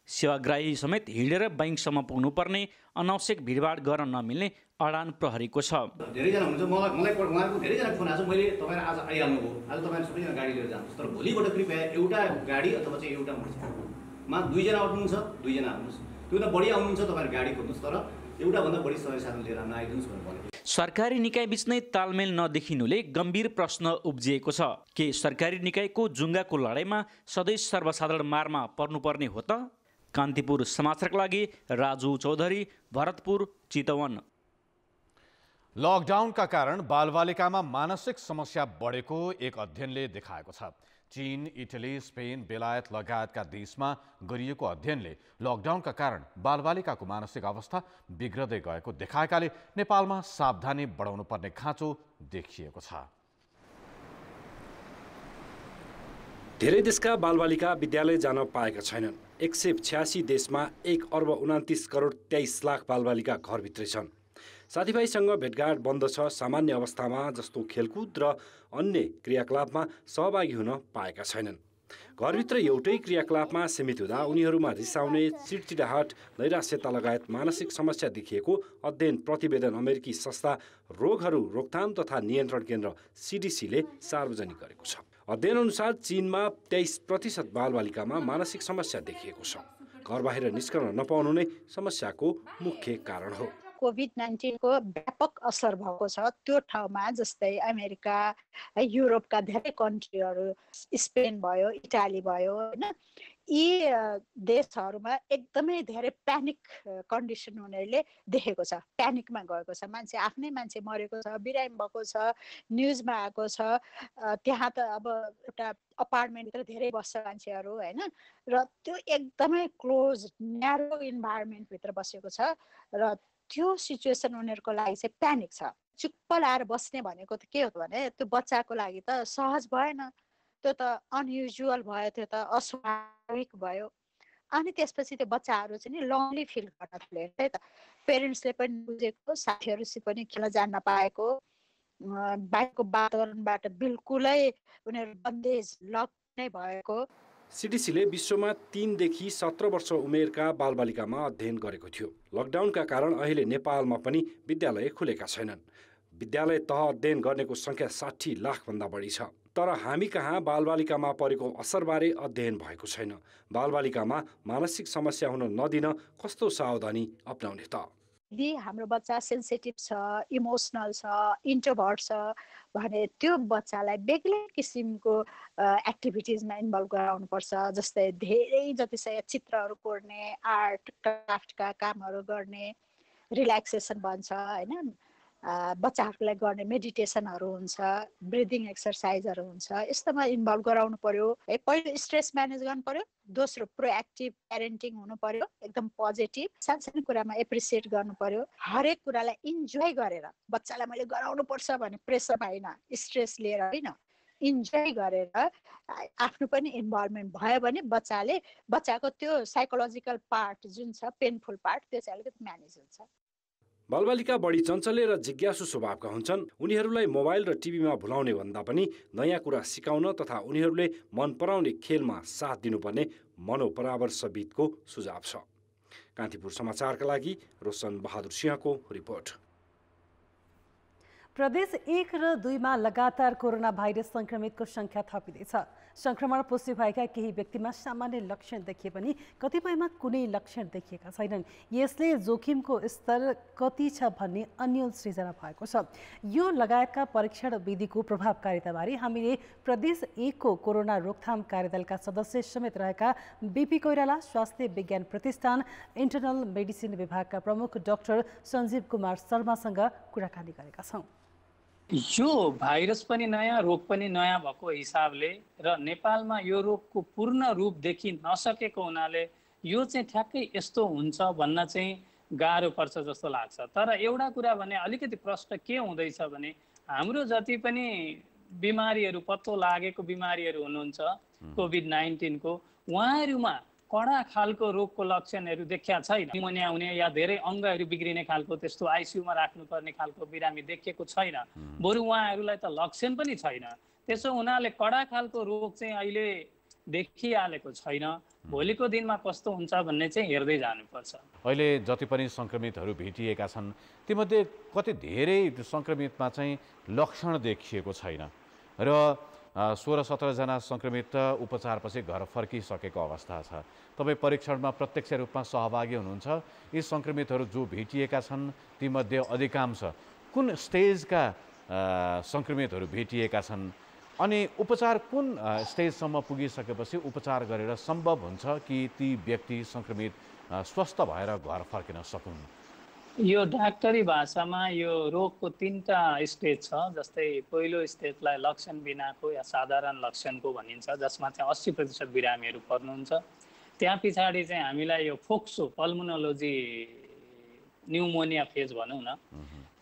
L: सेवाग्राही समेत हिँडेर बैंकसम्म पुग्नुपर्ने, अनावश्यक भिडभाड गर्न नमिल्ने अडान प्रहरीको छ।
P: धेरैजना हुन्छ, मलाई उहाँहरूको धेरैजना फोन आएको छ, मैले तपाईहरु आज आइहाल्नु हो, आज तपाईहरु सबैजना गाडी लिएर जानुहोस्, तर भोलिबाट कृपया एउटा गाडी अथवा चाहिँ एउटा मोटरसाइकलमा 2 जना आउनुहुन्छ, 2 जना आउनुहोस्, त्योभन्दा बढी आउनुहुन्छ तपाईहरु गाडी खोज्नुहोस्, तर एउटा भन्दा बढी सवारी साधन लिएर नआइदिनुहोस् भनेर भनेको।
L: सरकारी निकाय बीच नै तालमेल नदेखिनुले गम्भीर प्रश्न उब्जिएको छ। के सरकारी निकायको जुङ्गाको लडाईँमा सधैँ सर्वसाधारण मारमा पर्नुपर्ने हो त? कान्तिपुर समाचारका लागि राजु चौधरी, भरतपुर, चितवन।
A: लकडाउनका कारण बालबालिकामा मानसिक समस्या बढेको एक अध्ययनले देखाएको छ। चीन, इटली, स्पेन, बेलायत लगायतका देशमा गरिएको अध्ययनले लकडाउनका कारण बालबालिकाको मानसिक अवस्था बिग्रदै गएको देखाएकाले नेपालमा सावधानी बढाउनु पर्ने खाँचो देखिएको छ।
Q: धेरै देशका बालबालिका विद्यालय जान पाएका छैनन्। 186 देशमा 1,29,23,00,000 बालबालिका घरभित्रै छन्। साथीभाइसँग भेटघाट बन्द छ। सामान्य अवस्थामा जस्तो खेलकुद र अन्य क्रियाकलापमा सहभागी हुन पाएका छैनन्। घरभित्र एउटै क्रियाकलापमा सीमित हुँदा उनीहरूमा रिसाउने, चिडचिडाहट, नैराश्यता लगायत मानसिक समस्या देखिएको अध्ययन प्रतिवेदन अमेरिकी संस्था रोगहरू रोकथाम तथा नियन्त्रण केन्द्र CDCले सार्वजनिक गरेको छ। अध्ययन अनुसार चीनमा 23% बालबालिकामा मानसिक समस्या देखिएको छ। घर बाहिर निस्कन नपाउनु नै समस्याको मुख्य कारण हो।
R: कोभिड-19 को व्यापक असर भएको छ त्यो ठाउँमा, जस्तै अमेरिका, युरोपका धेरै कन्ट्रीहरू, स्पेन भयो, इटाली भयो, हैन, यी देशहरूमा एकदमै धेरै प्यानिक कन्डिसन उनीहरूले देखेको छ। प्यानिकमा गएको छ, मान्छे आफ्नै मान्छे मरेको छ, बिरामी भएको छ, न्युजमा आएको छ। त्यहाँ त अब एउटा अपार्टमेन्टभित्र धेरै बस्छ मान्छेहरू, हैन, र त्यो एकदमै क्लोज न्यारो इन्भाइरोमेन्टभित्र बसेको छ र त्यो सिचुएसन उनीहरूको लागि चाहिँ प्यानिक छ। चुप्प लाएर बस्ने भनेको त के हो भने त्यो बच्चाको लागि त सहज भएन, त्यो त अनयुजुअल भयो, त्यो त अस्वाभाविक भयो। अनि त्यसपछि त्यो बच्चाहरू चाहिँ नि लोनली फिल गर्न थाले है त। पेरेन्ट्सले पनि बुझेको, साथीहरूसित पनि खेल्न जान नपाएको, बाहिरको वातावरणबाट बिल्कुलै उनीहरू बन्देज लक नै भएको।
Q: CDCले विश्वमा 3 देखि 17 वर्ष उमेरका बालबालिकामा अध्ययन गरेको थियो। लकडाउनका कारण अहिले नेपालमा पनि विद्यालय खुलेका छैनन्। विद्यालय तह अध्ययन गर्नेको संख्या 60 लाख भन्दा बढी छ। तर हामी कहाँ बालबालिकामा परेको असरबारे अध्ययन भएको छैन। बालबालिकामा मानसिक समस्या हुन नदिन कस्तो सावधानी अपनाउने त?
R: यदि हाम्रो बच्चा सेन्सिटिभ छ, इमोसनल छ, इन्ट्रोभर्ट छ भने त्यो बच्चालाई बेग्लै किसिमको एक्टिभिटिजमा इन्भल्भ गराउनुपर्छ। जस्तै धेरै जतिसय चित्रहरू कोर्ने, आर्ट क्राफ्टका कामहरू गर्ने, रिल्याक्सेसन भन्छ हैन, बच्चाहरूलाई गर्ने मेडिटेसनहरू हुन्छ, ब्रिदिङ एक्सर्साइजहरू हुन्छ, यस्तोमा इन्भल्भ गराउनु पर्यो। पहिलो स्ट्रेस म्यानेज गर्नु पर्यो, दोस्रो प्रोएक्टिभ प्यारेन्टिङ हुनु पर्यो, एकदम पोजिटिभ, सानसानो कुरामा एप्रिसिएट गर्नु पर्यो, हरेक कुरालाई इन्जोय गरेर। बच्चालाई मैले गराउनु पर्छ भने प्रेसर होइन, स्ट्रेस लिएर होइन, इन्जोय गरेर आफ्नो पनि इन्भल्भमेन्ट भयो भने बच्चाको त्यो साइकोलोजिकल पार्ट जुन छ, पेनफुल पार्ट, त्यो चाहिँ अलिकति म्यानेज हुन्छ।
Q: बालबालिका बढी चञ्चले र जिज्ञासु स्वभावका हुन्छन्। उनीहरूलाई मोबाइल र टिभीमा भुलाउने भन्दा पनि नयाँ कुरा सिकाउन तथा उनीहरूले मन पराउने खेलमा साथ दिनुपर्ने मनोपरामर्शविदको सुझाव छ। कान्तिपुर समाचारका लागि रोशन बहादुर सिंहको रिपोर्ट।
B: प्रदेश 1 र 2 मा लगातार कोरोना भाइरस संक्रमितको संख्या थपिँदैछ। संक्रमण पुष्टि भएका केही व्यक्तिमा सामान्य लक्षण देखिए पनि कतिपयमा कुनै लक्षण देखिएका छैनन्। यसले जोखिमको स्तर कति छ भन्ने अन्यल सृजना भएको छ। यो लगायतका परीक्षण विधिको प्रभावकारिताबारे हामीले प्रदेश 1 को कोरोना रोकथाम कार्यदलका सदस्य समेत रहेका बीपी कोइराला, स्वास्थ्य विज्ञान प्रतिष्ठान इन्टरनल मेडिसिन विभागका प्रमुख डाक्टर सञ्जीव कुमार शर्मासँग कुराकानी गरेका छौँ।
S: यो भाइरस पनि नयाँ, रोग पनि नयाँ भएको हिसाबले र नेपालमा यो रोगको पूर्ण रूप देखि नसकेको हुनाले यो चाहिँ ठ्याक्कै यस्तो हुन्छ भन्न चाहिँ गाह्रो पर्छ जस्तो लाग्छ। तर एउटा कुरा भने अलिकति प्रश्न के हुँदैछ भने हाम्रो जति पनि बिमारीहरू पत्तो लागेको बिमारीहरू हुनुहुन्छ कोभिड-19 को, उहाँहरूमा कडा खालको रोगको लक्षणहरू देखिया छैन। निमोनिया हुने या धेरै अङ्गहरू बिग्रिने खालको त्यस्तो आइसियुमा राख्नुपर्ने खालको बिरामी देखिएको छैन। बरु उहाँहरूलाई त लक्षण पनि छैन। त्यसो हुनाले कडा खालको रोग चाहिँ अहिले देखिहालेको छैन। भोलिको दिनमा कस्तो हुन्छ भन्ने चाहिँ हेर्दै जानुपर्छ।
A: अहिले जति पनि सङ्क्रमितहरू भेटिएका छन् तीमध्ये कति धेरै सङ्क्रमितमा चाहिँ लक्षण देखिएको छैन र 16-17 जना सङ्क्रमित उपचारपछि घर फर्किसकेको अवस्था छ। तपाईँ परीक्षणमा प्रत्यक्ष रूपमा सहभागी हुनुहुन्छ। यी सङ्क्रमितहरू जो भेटिएका छन् तीमध्ये अधिकांश कुन स्टेजका सङ्क्रमितहरू भेटिएका छन् अनि उपचार कुन स्टेजसम्म पुगिसकेपछि उपचार गरेर सम्भव हुन्छ कि ती व्यक्ति सङ्क्रमित स्वस्थ भएर घर फर्किन सकुन्?
S: यो डाक्टरी भाषामा यो रोगको 3टा स्टेज छ। जस्तै पहिलो स्टेजलाई लक्षण बिनाको या साधारण लक्षणको भनिन्छ, जसमा चाहिँ 80% बिरामीहरू पर्नुहुन्छ। त्यहाँ पछाडि चाहिँ हामीलाई यो फोक्सो पल्मोनोलोजी न्युमोनिया फेज भनौँ न,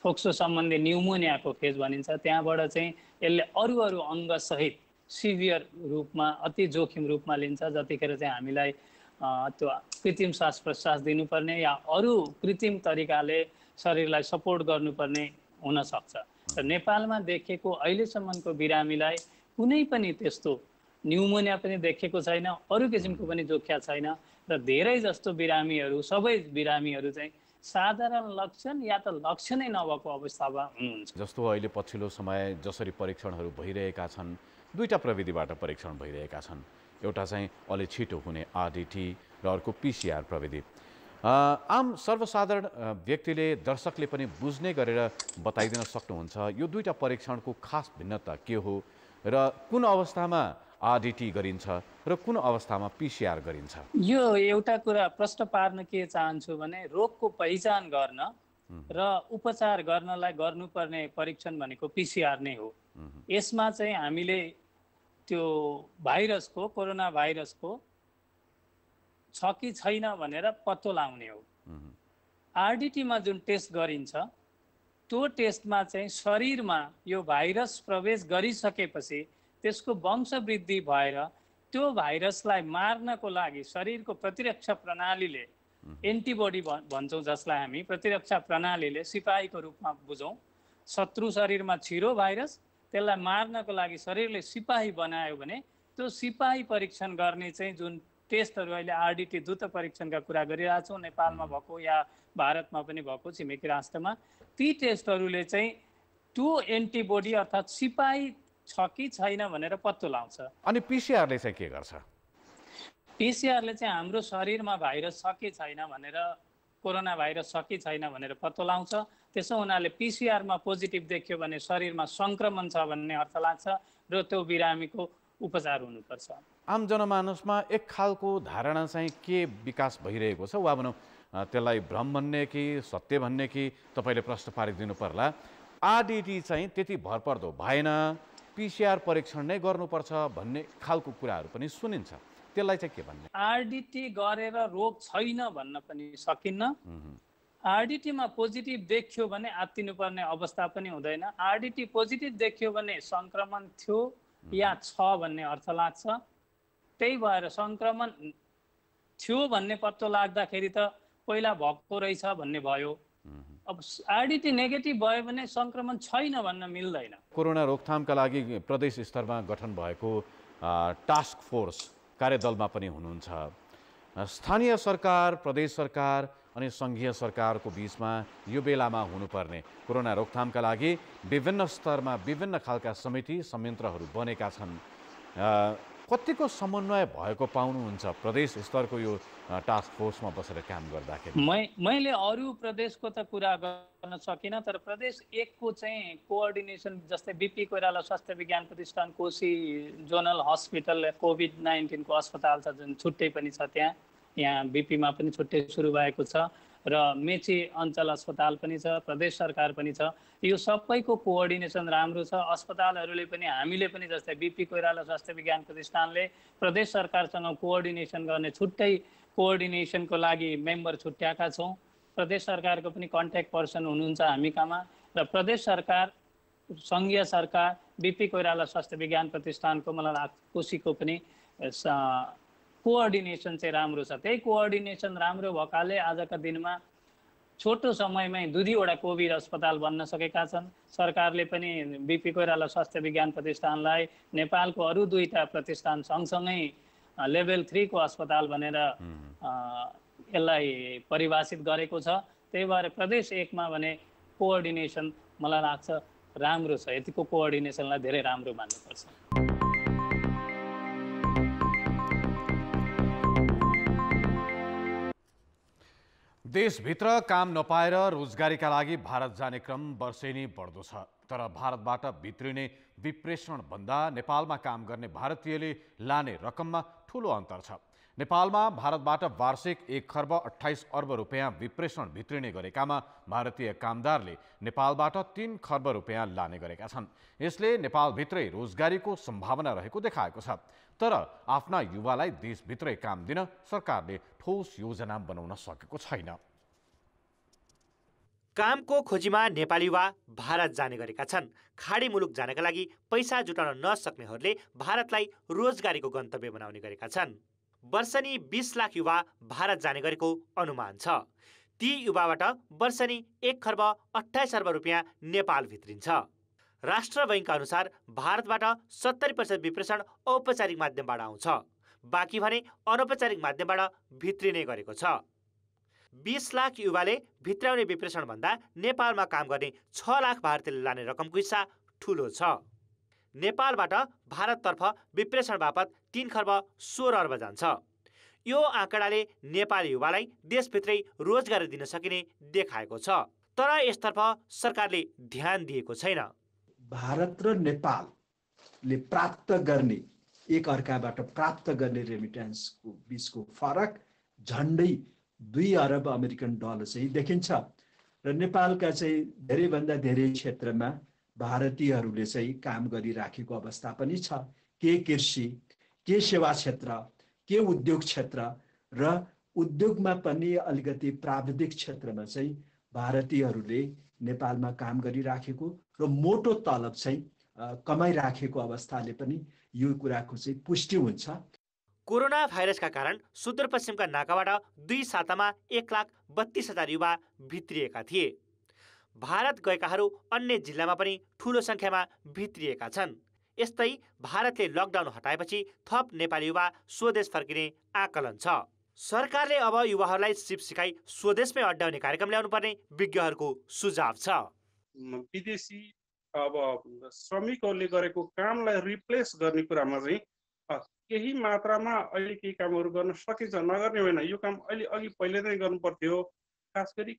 S: फोक्सो सम्बन्धी न्युमोनियाको फेज भनिन्छ। त्यहाँबाट चाहिँ यसले अरू अङ्गसहित सिभियर रूपमा अति जोखिम रूपमा लिन्छ, जतिखेर चाहिँ हामीलाई त्यो कृत्रिम श्वास प्रश्वास दिनुपर्ने या अरू कृत्रिम तरिकाले शरीरलाई सपोर्ट गर्नुपर्ने हुनसक्छ। र नेपालमा देखेको अहिलेसम्मको बिरामीलाई कुनै पनि त्यस्तो न्युमोनिया पनि देखेको छैन, अरू किसिमको पनि जोखिया छैन। र धेरै जस्तो बिरामीहरू, सबै बिरामीहरू चाहिँ साधारण लक्षण या त लक्षणै नभएको अवस्थामा हुनुहुन्छ।
A: जस्तो अहिले पछिल्लो समय जसरी परीक्षणहरू भइरहेका छन्, 2टा प्रविधिबाट परीक्षण भइरहेका छन्। एउटा चाहिँ अलि छिटो हुने आरडिटी र अर्को पिसिआर प्रविधि। आम सर्वसाधारण व्यक्तिले, दर्शकले पनि बुझ्ने गरेर बताइदिन सक्नुहुन्छ यो 2टा परीक्षणको खास भिन्नता के हो र कुन अवस्थामा आरडिटी गरिन्छ र कुन अवस्थामा पिसिआर गरिन्छ?
S: यो एउटा कुरा प्रश्न पार्न के चाहन्छु भने रोगको पहिचान गर्न र उपचार गर्नलाई गर्नुपर्ने परीक्षण भनेको पिसिआर नै हो। यसमा चाहिँ हामीले त्यो भाइरसको, कोरोना भाइरसको छ कि छैन भनेर पत्तो लगाउने हो। आरडिटीमा जुन टेस्ट गरिन्छ त्यो टेस्टमा चाहिँ शरीरमा यो भाइरस प्रवेश गरिसकेपछि त्यसको वंशवृद्धि भएर त्यो भाइरसलाई मार्नको लागि शरीरको प्रतिरक्षा प्रणालीले, एन्टिबडी भन्छौँ जसलाई हामी, प्रतिरक्षा प्रणालीले सिपाहीको रूपमा बुझौँ, शत्रु शरीरमा छिरो भाइरस, त्यसलाई मार्नको लागि शरीरले सिपाही बनायो भने त्यो सिपाही परीक्षण गर्ने चाहिँ जुन टेस्टहरू अहिले आरडिटी द्रुत परीक्षणका कुरा गरिरहेछौँ, नेपालमा भएको या भारतमा पनि भएको छिमेकी राष्ट्रमा, ती टेस्टहरूले चाहिँ त्यो एन्टिबडी अर्थात् सिपाही छ कि छैन भनेर पत्तो लगाउँछ।
A: अनि पिसिआरले चाहिँ के गर्छ?
S: पिसिआरले चाहिँ हाम्रो शरीरमा भाइरस छ कि छैन भनेर, कोरोना भाइरस छ कि छैन भनेर पत्तो लगाउँछ। त्यसो हुनाले पिसिआरमा पोजिटिभ देखियो भने शरीरमा सङ्क्रमण छ भन्ने अर्थ लाग्छ र त्यो बिरामीको उपचार हुनुपर्छ।
A: आम जनमानसमा एक खालको धारणा चाहिँ के विकास भइरहेको छ, वा भनौँ त्यसलाई भ्रम भन्ने कि सत्य भन्ने कि तपाईँले प्रश्न पारिदिनु पर्ला, आरडिटी चाहिँ त्यति भरपर्दो भएन, पिसिआर परीक्षण नै गर्नुपर्छ भन्ने खालको कुराहरू पनि सुनिन्छ। त्यसलाई चाहिँ के भन्ने?
S: आरडिटी गरेर रोग छैन भन्न पनि सकिन्न। आरडिटीमा पोजिटिभ देखियो भने आत्तिनुपर्ने अवस्था पनि हुँदैन। आरडिटी पोजिटिभ देखियो भने सङ्क्रमण थियो या छ भन्ने अर्थ लाग्छ। त्यही भएर सङ्क्रमण थियो भन्ने पत्तो लाग्दाखेरि त पहिला भएको रहेछ भन्ने भयो। अब आरडिटी नेगेटिभ भयो भने सङ्क्रमण छैन भन्न मिल्दैन।
A: कोरोना रोकथामका लागि प्रदेश स्तरमा गठन भएको टास्क फोर्स कार्यदलमा पनि हुनुहुन्छ। स्थानीय सरकार, प्रदेश सरकार अनि सङ्घीय सरकारको बिचमा यो बेलामा हुनुपर्ने कोरोना रोकथामका लागि विभिन्न स्तरमा विभिन्न खालका समिति संयन्त्रहरू बनेका छन्। कतिको समन्वय भएको पाउनुहुन्छ प्रदेश स्तरको यो टास्क फोर्समा बसेर काम गर्दाखेरि?
S: मैले अरू प्रदेशको त कुरा गर्न सकिनँ, तर प्रदेश 1 को चाहिँ कोअर्डिनेसन, जस्तै बिपी कोइराला स्वास्थ्य विज्ञान प्रतिष्ठान कोशी जोनल हस्पिटल कोभिड-19 को अस्पताल छ जुन छुट्टै पनि छ, यहाँ बिपीमा पनि छुट्टै सुरु भएको छ र मेची अञ्चल अस्पताल पनि छ, प्रदेश सरकार पनि छ। यो सबैको कोअर्डिनेसन राम्रो छ। अस्पतालहरूले पनि, हामीले पनि, जस्तै बिपी कोइराला स्वास्थ्य विज्ञान प्रतिष्ठानले प्रदेश सरकारसँग कोअर्डिनेसन गर्ने छुट्टै कोअर्डिनेसनको लागि मेम्बर छुट्याएका छौँ प्रदेश सरकारको पनि कन्ट्याक्ट पर्सन हुनुहुन्छ हामी कहाँ र प्रदेश सरकार सङ्घीय सरकार बिपी कोइराला स्वास्थ्य विज्ञान प्रतिष्ठानको मलाई लाग्छ कोसीको पनि कोअर्डिनेसन चाहिँ राम्रो छ। त्यही कोअर्डिनेसन राम्रो भएकाले आजका दिनमा छोटो समयमै 2-2वटा कोभिड अस्पताल बन्न सकेका छन्। सरकारले पनि बिपी कोइराला स्वास्थ्य विज्ञान प्रतिष्ठानलाई नेपालको अरू 2टा प्रतिष्ठान सँगसँगै लेभल 3 को अस्पताल भनेर यसलाई परिभाषित गरेको छ। त्यही भएर प्रदेश 1 मा भने कोअर्डिनेसन मलाई लाग्छ राम्रो छ। यतिको कोअर्डिनेसनलाई धेरै राम्रो मान्नुपर्छ।
A: देशभित्र काम नपाएर रोजगारीका लागि भारत जाने क्रम वर्षेनी बढ्दो छ। तर भारतबाट भित्रिने विप्रेषण भन्दा नेपालमा काम गर्ने भारतीयले लाने रकममा ठूलो अन्तर छ। नेपालमा भारतबाट वार्षिक 1 खर्ब 28 अर्ब रुपियाँ विप्रेषण भित्रिने गरेकामा भारतीय कामदारले नेपालबाट 3 खर्ब रुपियाँ लाने गरेका छन्। यसले नेपालभित्रै रोजगारीको सम्भावना रहेको देखाएको छ। तर आफ्ना युवालाई देशभित्रै काम दिन सरकारले ठोस योजना बनाउन सकेको छैन।
C: कामको खोजीमा नेपाली युवा भारत जाने गरेका छन्। खाडी मुलुक जानका लागि पैसा जुटाउन नसक्नेहरूले भारतलाई रोजगारीको गन्तव्य बनाउने गरेका छन्। वर्षनी 20 लाख युवा भारत जाने गरेको अनुमान छ। ती युवाबाट वर्षनी 1 खर्ब 28 अर्ब रुपियाँ नेपाल भित्रिन्छ। राष्ट्र बैङ्कका अनुसार भारतबाट 70% विप्रेषण औपचारिक माध्यमबाट आउँछ। बाँकी भने अनौपचारिक माध्यमबाट भित्रिने गरेको छ। 20 लाख युवाले भित्राउने विप्रेषण भन्दा नेपालमा काम गर्ने 6 लाख भारतीयले लाने रकमको हिस्सा ठूलो छ। नेपालबाट भारततर्फ विप्रेषण बापत 3 खर्ब 16 अर्ब जान्छ। यो आँकडाले नेपाली युवालाई देशभित्रै रोजगारी दिन सकिने देखाएको छ। तर यसतर्फ सरकारले ध्यान दिएको छैन।
T: भारत र नेपालले प्राप्त गर्ने एक अर्काबाट प्राप्त गर्ने रेमिटेन्सको बीचको फरक झन्डै 2 अरब अमेरिकन डलर चाहिँ देखिन्छ र नेपालका चाहिँ धेरैभन्दा धेरै क्षेत्रमा भारतीयहरूले चाहिँ काम गरिराखेको अवस्था पनि छ। के कृषि, के सेवा क्षेत्र, के उद्योग क्षेत्र र उद्योगमा पनि अलिकति प्राविधिक क्षेत्रमा चाहिँ भारतीयहरूले नेपालमा काम गरिराखेको र मोटो तलब चाहिँ कमाइराखेको अवस्थाले पनि यो कुराको चाहिँ पुष्टि हुन्छ।
C: कोरोना भाइरसका कारण सुदूरपश्चिमका नाकाबाट 2 सातामा 1,32,000 युवा भित्रिएका थिए। भारत गएकाहरू अन्य जिल्लामा पनि ठूलो संख्यामा भित्रिएका छन्। यस्तै भारतले लकडाउन हटाएपछि थप नेपाली युवा स्वदेश फर्किने आकलन छ। सरकारले अब युवाहरूलाई सिप सिकाई स्वदेशमै अड्डाउने कार्यक्रम ल्याउनु पर्ने विज्ञहरूको सुझाव छ।
U: विदेशी अब श्रमिकहरूले गरेको कामलाई रिप्लेस गर्ने कुरामा चाहिँ केही मात्रामा अहिले केही कामहरू गर्न सकिन्छ, नगर्ने होइन। यो काम अहिले अघि पहिले नै गर्नु पर्थ्यो। खास गरी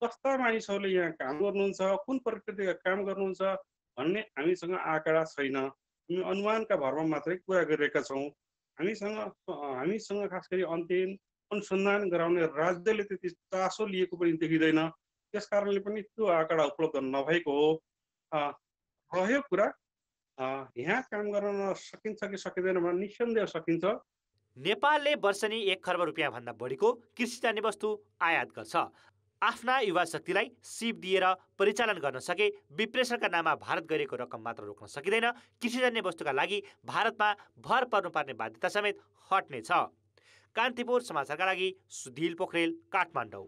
U: कस्ता मानिसहरूले यहाँ काम गर्नुहुन्छ, कुन प्रकृतिका काम गर्नुहुन्छ भन्ने हामीसँग आँकडा छैन। हामी अनुमानका भरमा मात्रै कुरा गरिरहेका छौँ। हामीसँग खास गरी अध्ययन अनुसन्धान गराउने राज्यले त्यति चासो लिएको पनि देखिँदैन। त्यस कारणले पनि त्यो आँकडा उपलब्ध नभएको हो। रह्यो कुरा यहाँ काम गर्न सकिन्छ कि सकिँदैन भने निसन्देह सकिन्छ।
C: नेपालले वर्षनी 1 खर्ब रुपियाँ भन्दा बढीको कृषिजन्य वस्तु आयात गर्छ। आफ्ना युवा शक्तिलाई सिप दिएर परिचालन गर्न सके विप्रेषणका नाममा भारत गरेको रकम मात्र रोक्न सकिँदैन। कृषिजन्य वस्तुका लागि भारतमा भर पर्नुपर्ने बाध्यता समेत हट्नेछ। कान्तिपुर समाचारका लागि सुधिल पोखरेल, काठमाडौँ।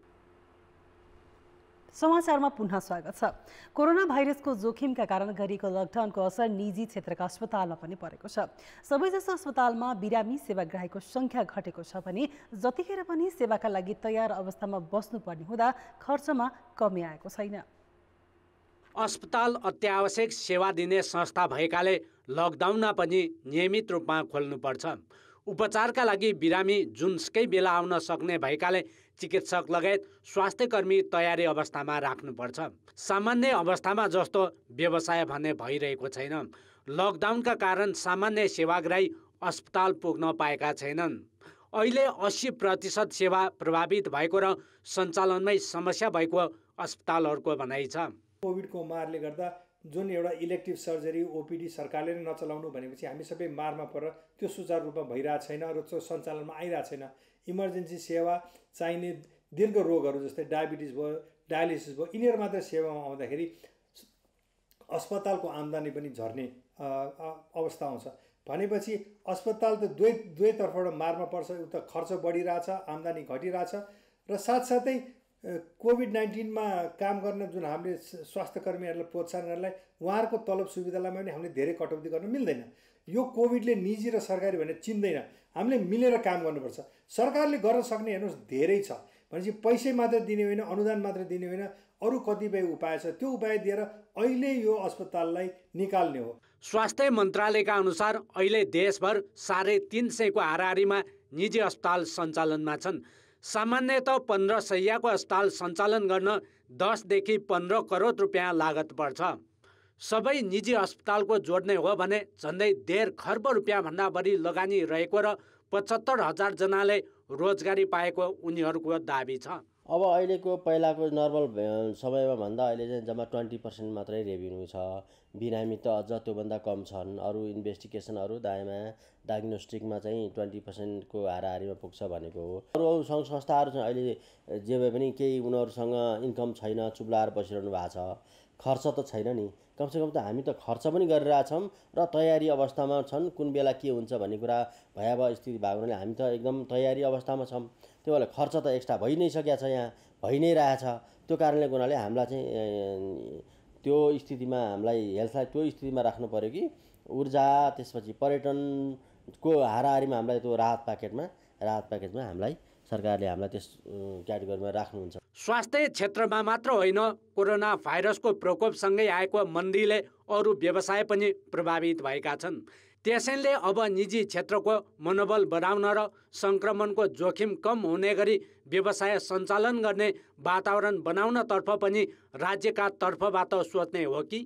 B: समाचारमा पुनः स्वागत छ। कोरोना भाइरसको जोखिमका कारण गरिएको लकडाउनको असर निजी क्षेत्रका अस्पतालमा पनि परेको छ। सबैजसो अस्पतालमा बिरामी सेवाग्राहीको संख्या घटेको छ भने जतिखेर पनि सेवाका लागि तयार अवस्थामा बस्नुपर्ने हुँदा खर्चमा कमी आएको छैन।
V: अस्पताल अत्यावश्यक सेवा दिने संस्था भएकाले लकडाउनमा पनि नियमित रूपमा खोल्नुपर्छ। उपचारका लागि बिरामी जुनसुकै बेला आउन सक्ने भएकाले चिकित्सक लगायत स्वास्थ्यकर्मी तयारी अवस्थामा राख्नुपर्छ। सामान्य अवस्थामा जस्तो व्यवसाय भने भइरहेको छैन। लकडाउनका कारण सामान्य सेवाग्राही अस्पताल पुग्न पाएका छैनन्। अहिले 80% सेवा प्रभावित भएको र सञ्चालनमै समस्या भएको अस्पतालहरूको भनाइ छ।
G: कोभिडको मारले गर्दा जुन एउटा इलेक्टिभ सर्जरी ओपिडी सरकारले नै नचलाउनु भनेपछि हामी सबै मारमा परेर त्यो सुचारू रूपमा भइरहेको छैन र त्यो सञ्चालनमा आइरहेको छैन। इमर्जेन्सी सेवा चाहिने
D: दिनको रोगहरू जस्तै डायबिटिज भयो, डायलिसिस भयो, यिनीहरू मात्रै सेवामा आउँदाखेरि अस्पतालको आम्दानी पनि झर्ने अवस्था आउँछ। भनेपछि अस्पताल त दुवैतर्फबाट मार्न पर्छ। उता खर्च बढिरहेछ, आम्दानी घटिरहेछ र साथसाथै कोभिड-19 काम गर्न जुन हामीले स्वास्थ्यकर्मीहरूलाई प्रोत्साहन गर्नलाई उहाँहरूको तलब सुविधालाई पनि हामीले धेरै कटौती गर्न मिल्दैन। यो कोभिडले निजी र सरकारी भनेर चिन्दैन। हामीले मिलेर काम गर्नुपर्छ। सरकारले गर्न सक्ने हेर्नुहोस् धेरै छ। भनेपछि पैसै मात्र दिने होइन, अनुदान मात्र दिने होइन, अरू कतिपय उपाय छ। त्यो उपाय दिएर अहिले यो अस्पताललाई निकाल्ने हो।
V: स्वास्थ्य मन्त्रालयका अनुसार अहिले देशभर 350 को हाराहारीमा निजी अस्पताल सञ्चालनमा छन्। सामान्यतः 15 शैय्याको अस्पताल सञ्चालन गर्न 10 देखि 15 करोड रुपियाँ लागत पर्छ। सबै निजी अस्पतालको जोड्ने हो भने झन्डै 1.5 खर्ब रुपियाँभन्दा बढी लगानी रहेको र 75,000 जनाले रोजगारी पाएको उनीहरूको दाबी छ।
E: अब अहिलेको पहिलाको नर्मल समयमा भन्दा अहिले चाहिँ जम्मा 20% मात्रै रेभिन्यू छ। बिरामी त अझ त्योभन्दा कम छन्। अरू इन्भेस्टिगेसनहरू दायाँमा डायग्नोस्टिकमा चाहिँ 20% को हाराहारीमा पुग्छ भनेको हो। अरू सङ्घ संस्थाहरू चाहिँ अहिले जे भए पनि केही उनीहरूसँग इन्कम छैन, चुप्लाएर बसिरहनु भएको छ। खर्च त छैन नि। कमसेकम त हामी त खर्च पनि गरिरहेछौँ र तयारी अवस्थामा छन्। कुन बेला के हुन्छ भन्ने कुरा भयावह स्थिति भएको हुनाले हामी त एकदम तयारी अवस्थामा छौँ। त्यो भएर खर्च त एक्स्ट्रा भइ नै सकेको छ, यहाँ भइ नै रहेछ। त्यो कारणले हुनाले हामीलाई चाहिँ त्यो स्थितिमा हामीलाई हेल्थलाई त्यो स्थितिमा राख्नु पऱ्यो कि ऊर्जा त्यसपछि पर्यटनको हाराहारीमा हामीलाई त्यो राहत प्याकेजमा हामीलाई सरकारले हामीलाई त्यस क्याटेगोरीमा राख्नुहुन्छ।
V: स्वास्थ्य क्षेत्रमा मात्र होइन, कोरोना भाइरसको प्रकोपसँगै आएको मन्दीले अरू व्यवसाय पनि प्रभावित भएका छन्। त्यसैले अब निजी क्षेत्रको मनोबल बढाउन र सङ्क्रमणको जोखिम कम हुने गरी व्यवसाय सञ्चालन गर्ने वातावरण बनाउनतर्फ पनि राज्यका तर्फबाट सोच्ने हो कि?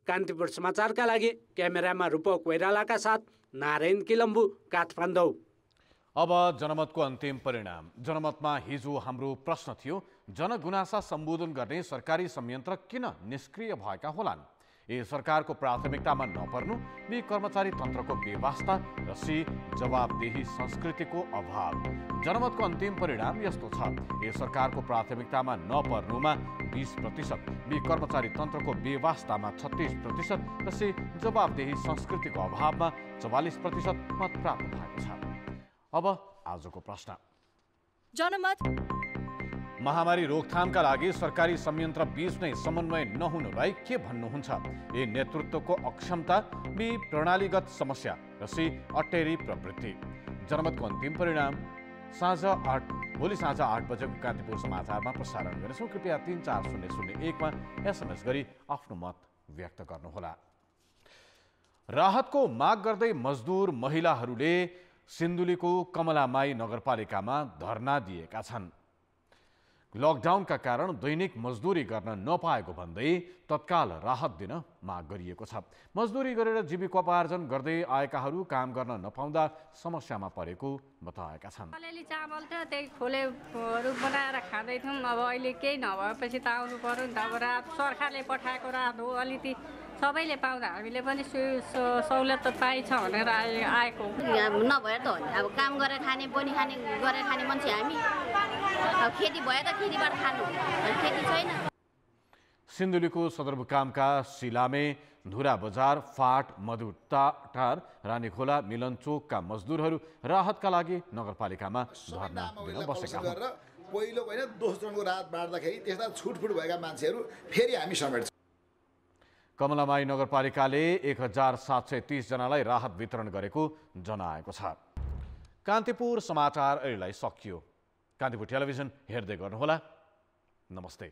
V: कान्तिपुर समाचारका लागि क्यामेरामा रूपक कोइरालाका साथ नारायण किलम्बु, काठमाडौँ।
A: अब जनमतको अन्तिम परिणाम। जनमतमा हिजो हाम्रो प्रश्न थियो, जनगुनासा सम्बोधन गर्ने सरकारी संयन्त्र किन निष्क्रिय भएका होलान्? ए सरकारको प्राथमिकतामा नपर्नु, बी कर्मचारी तन्त्रको बेवास्ता र सी जवाबदेही संस्कृतिको अभाव। जनमतको अन्तिम परिणाम यस्तो छ। ए सरकारको प्राथमिकतामा नपर्नुमा 20%, बी कर्मचारी तन्त्रको बेवास्तामा 36% र सी जवाबदेही संस्कृतिको अभावमा 44% मत प्राप्त भएको छ। अब आजको प्रश्न।
W: जनमत
A: महामारी रोकथामका लागि सरकारी संयन्त्र बीच नै समन्वय नहुनुलाई के भन्नुहुन्छ? ए नेतृत्वको अक्षमता, बी प्रणालीगत समस्या र सी अटेरी प्रवृत्ति। जनमतको अन्तिम परिणाम भोलि साँझ 8 बजेको कान्तिपुर समाचारमा प्रसारण गर्नेछौँ। कृपया 34001 मा SMS गरी आफ्नो मत व्यक्त गर्नुहोला। राहतको माग गर्दै मजदुर महिलाहरूले सिन्धुलीको कमलामाई नगरपालिकामा धरना दिएका छन्। लकडाउनका कारण दैनिक मजदुरी गर्न नपाएको भन्दै तत्काल राहत दिन माग गरिएको छ। मजदुरी गरेर जीविकोपार्जन गर्दै आएकाहरू काम गर्न नपाउँदा समस्यामा परेको बताएका छन्।
W: अलिअलि चामल थियो, त्यही खोलेहरू बनाएर खाँदै थियौँ। अब अहिले केही नभएपछि त आउनु पर्यो नि त। अब रात सरकारले पठाएको रात हो, अलिकति सबैले पाउँदा हामीले पनि सहुलियत त पाइन्छ भनेर आएको।
X: नभए त अब काम गरेर खाने गरेर खाने मान्छे हामी। अब खेती भयो त खेतीबाट खानु, खेती छैन।
A: सिन्धुलीको सदरमुकामका सिलामे, धुरा बजार, फाट, मधुटार, रानीखोला, मिलनचोकका मजदुरहरू राहतका लागि नगरपालिकामा धरना दिन बसेका हुन्।
Y: पहिलो होइन दोस्रोको राहत बाँड्दाखेरि त्यस्ता छुटफुट भएका मान्छेहरू फेरि हामी समेट्छौँ।
A: कमलामाई नगरपालिकाले 1730 जनालाई राहत वितरण गरेको जनाएको छ। कान्तिपुर समाचार अहिलेलाई सकियो। कान्तिपुर टेलिभिजन हेर्दै गर्नुहोला। नमस्ते।